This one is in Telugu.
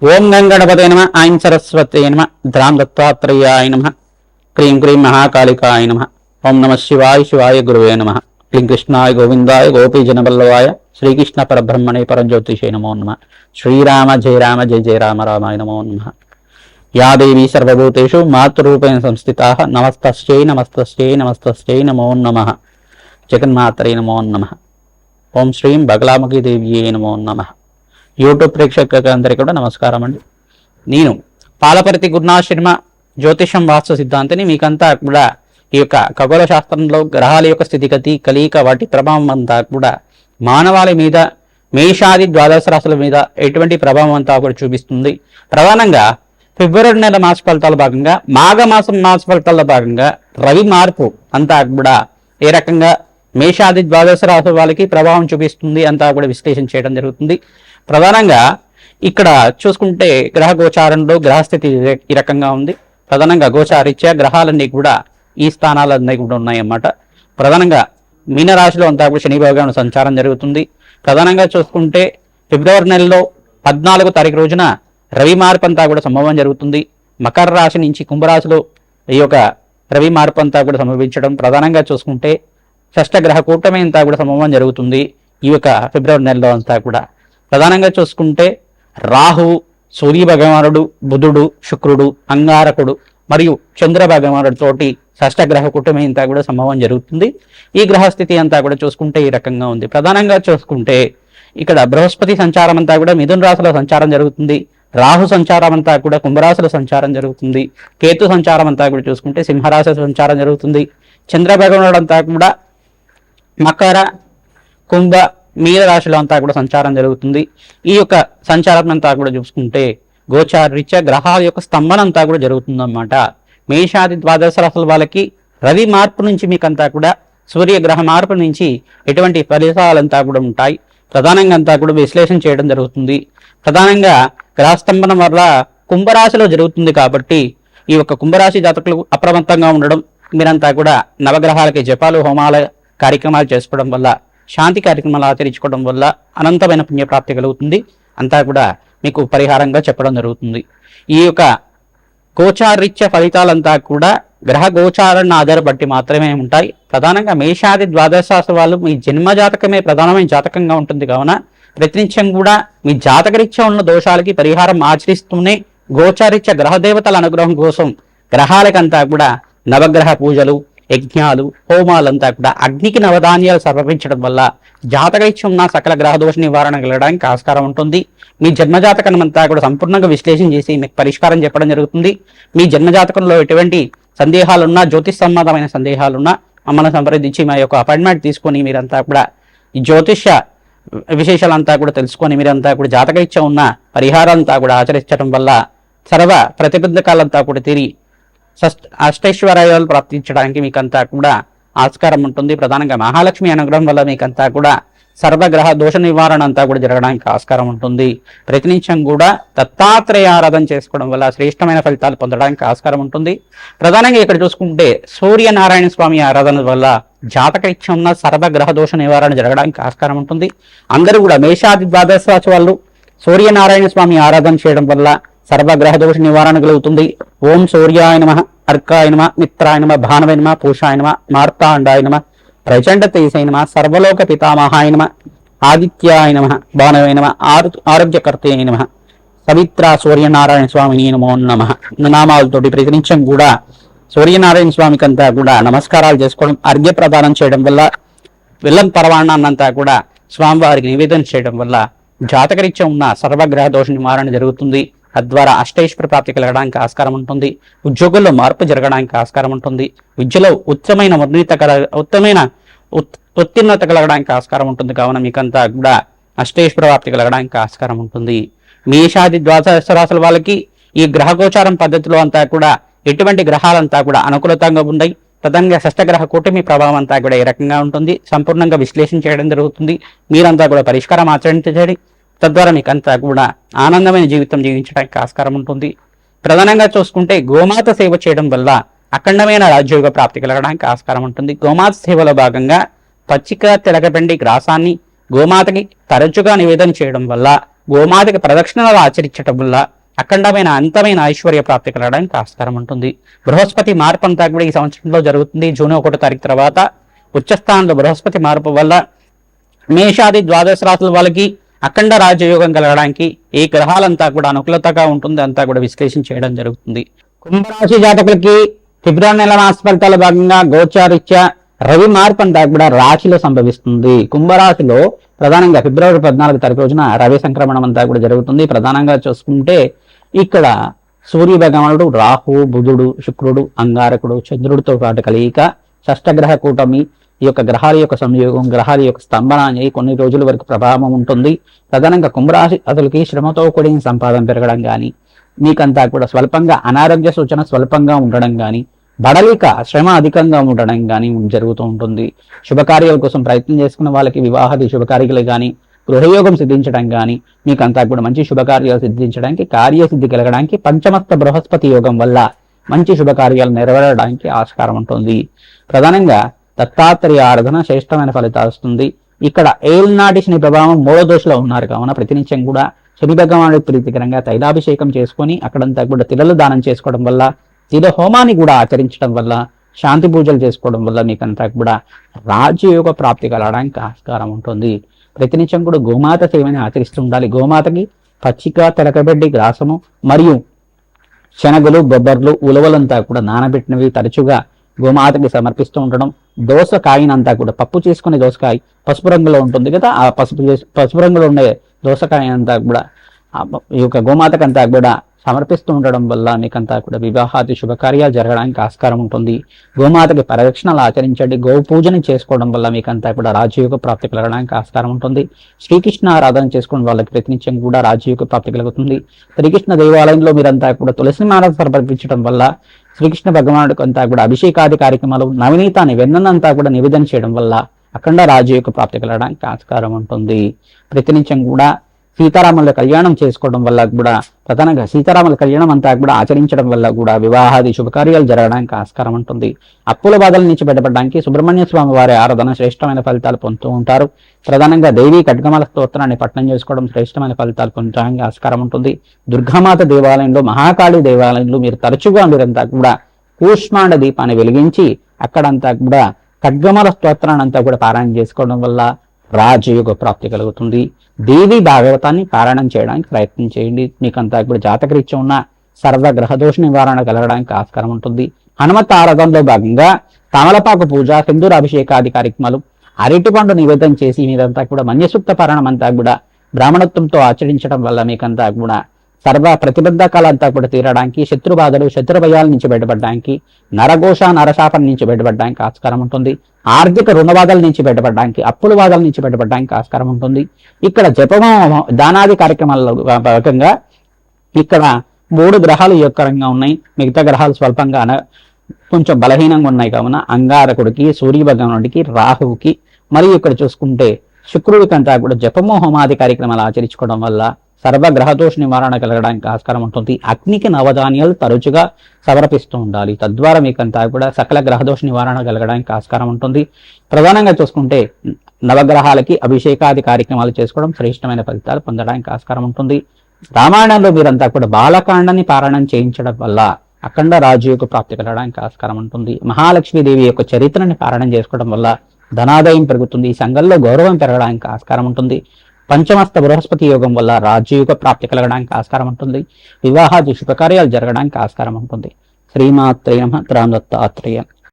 ఓం గంగణపతే నమ ఐం సరస్వతే నమ ద్రాం దత్తాత్రేయాయ నమ క్రీం క్రీం మహాకాళికాయ నమ ఓం నమ శివాయ శివాయ గురువే నమ క్లీం కృష్ణాయ గోవిందాయ గోపీజనవల్లవాయ శ్రీకృష్ణ పరబ్రహ్మణే పరంజ్యోతిషే నమో నమ శ్రీరామ జయ రామ జయ జయ రామ రామాయ నమో నమ యా దేవీ సర్వభూతేషు మాతృరూపేణ సంస్థితా నమస్తస్యై నమస్తస్యై నమస్తస్యై నమో నమ జగన్మాతరే నమో నమ ఓం శ్రీం బగలాముఖి దేవ్యే నమో నమ యూట్యూబ్ ప్రేక్షకులందరికీ కూడా నమస్కారం అండి. నేను పాలపర్తి గురునాథ్ శర్మ జ్యోతిషం వాస్తు సిద్ధాంతిని. మీకంతా కూడా ఈ యొక్క ఖగోళ శాస్త్రంలో గ్రహాల యొక్క స్థితిగతి కలయిక వాటి ప్రభావం అంతా కూడా మానవాళి మీద మేషాది ద్వాదశ రాశుల మీద ఎటువంటి ప్రభావం అంతా కూడా చూపిస్తుంది. ప్రధానంగా ఫిబ్రవరి నెల మాస ఫలితాల భాగంగా మాఘమాసం మాస ఫలితాల భాగంగా రవి మార్పు అంతా కూడా ఏ రకంగా మేషాది ద్వాదశ రాశుల వాళ్ళకి ప్రభావం చూపిస్తుంది అంతా కూడా విశ్లేషణ చేయడం జరుగుతుంది. ప్రధానంగా ఇక్కడ చూసుకుంటే గ్రహ గోచారంలో గ్రహస్థితి ఈ రకంగా ఉంది. ప్రధానంగా గోచారీత్యా గ్రహాలన్నీ కూడా ఈ స్థానాలన్నీ కూడా ఉన్నాయన్నమాట. ప్రధానంగా మీనరాశిలో అంతా కూడా శని భగవానుడి సంచారం జరుగుతుంది. ప్రధానంగా చూసుకుంటే ఫిబ్రవరి నెలలో 14వ తారీఖు రోజున రవి మార్పు అంతా కూడా సంభవం జరుగుతుంది. మకర రాశి నుంచి కుంభరాశిలో ఈ యొక్క రవి మార్పు అంతా కూడా సంభవించడం. ప్రధానంగా చూసుకుంటే షష్టగ్రహ కూటమి అంతా కూడా సంభవం జరుగుతుంది ఈ యొక్క ఫిబ్రవరి నెలలో అంతా కూడా. ప్రధానంగా చూసుకుంటే రాహువు, సూర్య భగవానుడు, బుధుడు, శుక్రుడు, అంగారకుడు మరియు చంద్ర భగవానుడితోటి షష్టగ్రహ కూటమి అంతా కూడా సంభవం జరుగుతుంది. ఈ గ్రహస్థితి అంతా కూడా చూసుకుంటే ఈ రకంగా ఉంది. ప్రధానంగా చూసుకుంటే ఇక్కడ బృహస్పతి సంచారం అంతా కూడా మిథున రాశిలో సంచారం జరుగుతుంది. రాహు సంచారం అంతా కూడా కుంభరాశిలో సంచారం జరుగుతుంది. కేతు సంచారం అంతా కూడా చూసుకుంటే సింహరాశిలో సంచారం జరుగుతుంది. చంద్ర భగవానుడు అంతా కూడా మకర, కుంభ, మీన రాశిలో అంతా కూడా సంచారం జరుగుతుంది. ఈ యొక్క సంచారం అంతా కూడా చూసుకుంటే గోచారీత్యా గ్రహాల యొక్క స్తంభన అంతా కూడా జరుగుతుందన్నమాట. మేషాది ద్వాదశ రాశుల వాళ్ళకి రవి మార్పు నుంచి మీకంతా కూడా సూర్యగ్రహ మార్పు నుంచి ఎటువంటి ఫలితాలంతా కూడా ఉంటాయి. ప్రధానంగా అంతా కూడా విశ్లేషణ చేయడం జరుగుతుంది. ప్రధానంగా గ్రహస్తంభనం వల్ల కుంభరాశిలో జరుగుతుంది కాబట్టి ఈ యొక్క కుంభరాశి జాతకులు అప్రమత్తంగా ఉండడం, మీరంతా కూడా నవగ్రహాలకి జపాలు హోమాల కార్యక్రమాలు చేసుకోవడం వల్ల, శాంతి కార్యక్రమాలు ఆచరించుకోవడం వల్ల అనంతమైన పుణ్యప్రాప్తి కలుగుతుంది. అంతా కూడా మీకు పరిహారంగా చెప్పడం జరుగుతుంది. ఈ యొక్క గోచారీత్య ఫలితాలంతా కూడా గ్రహ గోచారాన్ని ఆధారపట్టి మాత్రమే ఉంటాయి. ప్రధానంగా మేషాది ద్వాదశ రాశి వాళ్ళు మీ జన్మ జాతకమే ప్రధానమైన జాతకంగా ఉంటుంది కావున ప్రతినిత్యం కూడా మీ జాతకరీత్యా ఉన్న దోషాలకి పరిహారం ఆచరిస్తూనే గోచారీత్య గ్రహదేవతల అనుగ్రహం కోసం గ్రహాలకంతా కూడా నవగ్రహ పూజలు, యజ్ఞాలు, హోమాలంతా కూడా అగ్నికి నవధాన్యాలు సమర్పించడం వల్ల జాతకరీత్యం ఉన్న సకల గ్రహదోష నివారణ కలగడానికి ఆస్కారం ఉంటుంది. మీ జన్మజాతకం అంతా కూడా సంపూర్ణంగా విశ్లేషణ చేసి మీకు పరిష్కారం చెప్పడం జరుగుతుంది. మీ జన్మజాతకంలో ఎటువంటి సందేహాలున్నా, జ్యోతిష్ సంబంధమైన సందేహాలున్నా మమ్మల్ని సంప్రదించి మా యొక్క అపాయింట్మెంట్ తీసుకొని మీరంతా కూడా ఈ జ్యోతిష్య విశేషాలంతా కూడా తెలుసుకొని మీరంతా కూడా జాతకరీత్యం ఉన్న పరిహారాలంతా కూడా ఆచరించడం వల్ల సర్వ ప్రతిబంధకాలంతా కూడా తీరి అష్టైశ్వర్యాలు ప్రాప్తించడానికి మీకంతా కూడా ఆస్కారం ఉంటుంది. ప్రధానంగా మహాలక్ష్మి అనుగ్రహం వల్ల మీకంతా కూడా సర్వగ్రహ దోష నివారణ అంతా కూడా జరగడానికి ఆస్కారం ఉంటుంది. ప్రతినిత్యం కూడా దత్తాత్రేయ ఆరాధన చేసుకోవడం వల్ల శ్రేష్టమైన ఫలితాలు పొందడానికి ఆస్కారం ఉంటుంది. ప్రధానంగా ఇక్కడ చూసుకుంటే సూర్యనారాయణ స్వామి ఆరాధన వల్ల జాతకరీత్యం ఉన్న సర్వగ్రహ దోష నివారణ జరగడానికి ఆస్కారం ఉంటుంది. అందరూ కూడా మేషాది ద్వాదశ రాశి వాళ్ళు సూర్యనారాయణ స్వామి ఆరాధన చేయడం వల్ల సర్వగ్రహ దోష నివారణ కలుగుతుంది. ఓం సూర్యాయ నమః, అర్కాయ నమః, మిత్రాయ నమః, భానవే నమః, పూషాయ నమః, మార్తాండాయ నమః, ప్రచండ తేజసాయ నమః, సర్వలోక పితామహాయ నమః, ఆదిత్యాయ నమః, భానవే నమః, ఆరోగ్యకర్తయ నమః, పవిత్ర సూర్యనారాయణ స్వామిని నమో నమః నామాలతోటి ప్రతినిత్యం కూడా సూర్యనారాయణ స్వామికి అంతా కూడా నమస్కారాలు చేసుకోవడం, అర్ఘ్య ప్రదానం చేయడం వల్ల, విల్లం పరవాణాన్నంతా కూడా స్వామివారికి నివేదన చేయడం వల్ల జాతకరీత్యం ఉన్న సర్వగ్రహ దోష నివారణ జరుగుతుంది. తద్వారా అష్టైశ్వర్య ప్రాప్తి కలగడానికి ఆస్కారం ఉంటుంది. ఉద్యోగుల్లో మార్పు జరగడానికి ఆస్కారం ఉంటుంది. విద్యలో ఉత్తమైన ఉత్తీర్ణత కలగడానికి ఆస్కారం ఉంటుంది. కావున మీకంతా కూడా అష్టైశ్వర్య ప్రాప్తి కలగడానికి ఆస్కారం ఉంటుంది. మేషాది ద్వాదశ రాశుల వాళ్ళకి ఈ గ్రహగోచారం పద్ధతిలో అంతా కూడా ఎటువంటి గ్రహాలంతా కూడా అనుకూలతంగా ఉన్నాయి. ప్రధానంగా షష్టగ్రహ కూటమి ప్రభావం అంతా కూడా ఏ రకంగా ఉంటుంది సంపూర్ణంగా విశ్లేషణ చేయడం జరుగుతుంది. మీరంతా కూడా పరిష్కారం ఆచరించండి. తద్వారా మీకంతా కూడా ఆనందమైన జీవితం జీవించడానికి ఆస్కారం ఉంటుంది. ప్రధానంగా చూసుకుంటే గోమాత సేవ చేయడం వల్ల అఖండమైన రాజ్యోగ ప్రాప్తి కలగడానికి ఆస్కారం ఉంటుంది. గోమాత సేవలో భాగంగా పచ్చిక తెలగపిండి గ్రాసాన్ని గోమాతకి తరచుగా నివేదన చేయడం వల్ల గోమాతకి ప్రదక్షిణలు ఆచరించడం వల్ల అఖండమైన అంతమైన ఐశ్వర్య ప్రాప్తి కలగడానికి ఆస్కారం ఉంటుంది. బృహస్పతి మార్పు అంతా కూడా ఈ సంవత్సరంలో జరుగుతుంది. జూన్ 1వ తారీఖు తర్వాత ఉచ్చస్థానంలో బృహస్పతి మార్పు వల్ల మేషాది ద్వాదశ రాశుల వాళ్ళకి అఖండ రాజయోగం కలగడానికి ఈ గ్రహాలంతా కూడా అనుకూలతగా ఉంటుంది, అంతా కూడా విశ్లేషణ చేయడం జరుగుతుంది. కుంభరాశి జాతకులకి ఫిబ్రవరి నెల మాస ఫలితాల భాగంగా గోచారీత్యా రవి మార్పు అంతా కూడా రాశిలో సంభవిస్తుంది. కుంభరాశిలో ప్రధానంగా ఫిబ్రవరి 14వ తారీఖు రోజున రవి సంక్రమణం అంతా కూడా జరుగుతుంది. ప్రధానంగా చూసుకుంటే ఇక్కడ సూర్య భగవానుడు, రాహు, బుధుడు, శుక్రుడు, అంగారకుడు, చంద్రుడితో పాటు కలయిక, షష్టగ్రహ కూటమి, ఈ యొక్క గ్రహాల యొక్క సంయోగం, గ్రహాల యొక్క స్తంభన అనేది కొన్ని రోజుల వరకు ప్రభావం ఉంటుంది. ప్రధానంగా కుంభరాశి అతనికి శ్రమతో కూడిన సంపాదన పెరగడం కానీ, మీకంతా కూడా స్వల్పంగా అనారోగ్య సూచన స్వల్పంగా ఉండడం కానీ, బడలిక శ్రమ అధికంగా ఉండడం కానీ జరుగుతూ ఉంటుంది. శుభకార్యాల కోసం ప్రయత్నం చేసుకున్న వాళ్ళకి వివాహాది శుభకార్యాలు కానీ, గృహయోగం సిద్ధించడం కానీ, మీకంతా కూడా మంచి శుభకార్యాలు సిద్ధించడానికి, కార్యసిద్ధి కలగడానికి పంచమస్త బృహస్పతి యోగం వల్ల మంచి శుభకార్యాలు నెరవేరడానికి ఆస్కారం ఉంటుంది. ప్రధానంగా దత్తాత్రేయ ఆరాధన శ్రేష్టమైన ఫలితాలు వస్తుంది. ఇక్కడ ఏల్నాటి శని ప్రభావం 3వ దశలో ఉన్నారు కావున ప్రతినిత్యం కూడా శని భగవానుడికి ప్రీతికరంగా తైలాభిషేకం చేసుకొని అక్కడంతా కూడా తిలలు దానం చేసుకోవడం వల్ల, తిల హోమాన్ని కూడా ఆచరించడం వల్ల, శాంతి పూజలు చేసుకోవడం వల్ల మీకంతా కూడా రాజయోగ ప్రాప్తి కలగడానికి ఆస్కారం ఉంటుంది. ప్రతినిత్యం కూడా గోమాత సేవని ఆచరిస్తూ ఉండాలి. గోమాతకి పచ్చిక, తెలకబెడ్డి, గ్రాసము మరియు శనగలు, బొబ్బర్లు, ఉలవలంతా కూడా నానబెట్టినవి తరచుగా గోమాతకి సమర్పిస్తూ ఉండడం. దోసకాయనంతా కూడా పప్పు చేసుకునే దోసకాయ పసుపు రంగులో ఉంటుంది కదా, ఆ పసుపు రంగులో ఉండే దోసకాయ అంతా కూడా ఈ యొక్క గోమాతకంతా కూడా సమర్పిస్తూ ఉండడం వల్ల మీకంతా కూడా వివాహాది శుభకార్యాలు జరగడానికి ఆస్కారం ఉంటుంది. గోమాతకి పరిరక్షణలు ఆచరించండి. గో పూజను చేసుకోవడం వల్ల మీకంతా కూడా రాజయోగ ప్రాప్తి కలగడానికి ఆస్కారం ఉంటుంది. శ్రీకృష్ణ ఆరాధన చేసుకున్న వాళ్ళకి ప్రతినిత్యం కూడా రాజయోగ ప్రాప్తి కలుగుతుంది. శ్రీకృష్ణ దేవాలయంలో మీరంతా కూడా తులసి మాల సమర్పించడం వల్ల శ్రీకృష్ణ భగవానుడికి అంతా కూడా అభిషేకాది కార్యక్రమాలు, నవనీతాన్ని వెన్నంతా కూడా నివేదన చేయడం వల్ల అఖండ రాజయోగ ప్రాప్తి కలగడానికి ఆస్కారం ఉంటుంది. ప్రతినిత్యం కూడా సీతారాముల కళ్యాణం చేసుకోవడం వల్ల కూడా, ప్రధానంగా సీతారాముల కళ్యాణం అంతా కూడా ఆచరించడం వల్ల కూడా వివాహాది శుభకార్యాలు జరగడానికి ఆస్కారం ఉంటుంది. అప్పుల బాధల నుంచి బయటపడడానికి సుబ్రహ్మణ్య స్వామి వారి ఆరాధన శ్రేష్టమైన ఫలితాలు పొందుతూ ఉంటారు. ప్రధానంగా దేవీ ఖడ్గమాల స్తోత్రాన్ని పఠనం చేసుకోవడం శ్రేష్టమైన ఫలితాలు పొందడానికి ఆస్కారం ఉంటుంది. దుర్గామాత దేవాలయంలో, మహాకాళి దేవాలయంలో మీరంతా కూడా కూష్మాండ దీపాన్ని వెలిగించి అక్కడంతా కూడా ఖడ్గమాల స్తోత్రాన్ని అంతా కూడా పారాయణ చేసుకోవడం వల్ల రాజయోగ ప్రాప్తి కలుగుతుంది. దేవి భాగవతాన్ని పారాయణం చేయడానికి ప్రయత్నం చేయండి. మీకంతా కూడా జాతకరీత్యా ఉన్న సర్వగ్రహ దోష నివారణ కలగడానికి ఆస్కారం ఉంటుంది. హనుమత్ ఆరాధనలో భాగంగా తమలపాకు పూజ, సింధూర అభిషేకాది కార్యక్రమాలు, అరటిపండు నివేదన చేసి మీరంతా కూడా మన్యసూక్త పారాయణం అంతా కూడా బ్రాహ్మణత్వంతో ఆచరించడం వల్ల మీకంతా కూడా సర్వ ప్రతిబంధకాలంతా కూడా తీరడానికి, శత్రుబాధలు, శత్రుభయాల నుంచి బయటపడడానికి, నరఘోష నరశాపం నుంచి బయటపడడానికి ఆస్కారం ఉంటుంది. ఆర్థిక రుణబాధల నుంచి బయటపడడానికి, అప్పుల బాధల నుంచి బయటపడడానికి ఆస్కారం ఉంటుంది. ఇక్కడ జపము, దానాది కార్యక్రమాల్లో భాగంగా ఇక్కడ 3 గ్రహాలు యోగకరంగా ఉన్నాయి. మిగతా గ్రహాలు స్వల్పంగా కొంచెం బలహీనంగా ఉన్నాయి కావున అంగారకుడికి, సూర్య భగవానుడికి, రాహువుకి మరియు ఇక్కడ చూసుకుంటే శుక్రుడికి అంతా కూడా జపము, హోమాది కార్యక్రమాలు ఆచరించుకోవడం వల్ల సర్వగ్రహదోష నివారణ కలగడానికి ఆస్కారం ఉంటుంది. అగ్నికి నవధాన్యాలు తరచుగా సమర్పిస్తూ ఉండాలి. తద్వారా మీకంతా కూడా సకల గ్రహదోష నివారణ కలగడానికి ఆస్కారం ఉంటుంది. ప్రధానంగా చూసుకుంటే నవగ్రహాలకి అభిషేకాది కార్యక్రమాలు చేసుకోవడం శ్రేష్టమైన ఫలితాలు పొందడానికి ఆస్కారం ఉంటుంది. రామాయణంలో మీరంతా కూడా బాలకాండాన్ని పారాయణం చేయించడం వల్ల అఖండ రాజయోగ ప్రాప్తి కలగడానికి ఆస్కారం ఉంటుంది. మహాలక్ష్మీదేవి యొక్క చరిత్రని పారాయణం చేసుకోవడం వల్ల ధనాదాయం పెరుగుతుంది. సంఘంలో గౌరవం పెరగడానికి ఆస్కారం ఉంటుంది. పంచమస్త బృహస్పతి యోగం వల్ల రాజయోగ ప్రాప్తి కలగడానికి ఆస్కారం ఉంటుంది. వివాహాది శుభకార్యాలు జరగడానికి ఆస్కారం ఉంటుంది. శ్రీమాత్రేయ నమః. రామ్ దత్తాత్రేయ.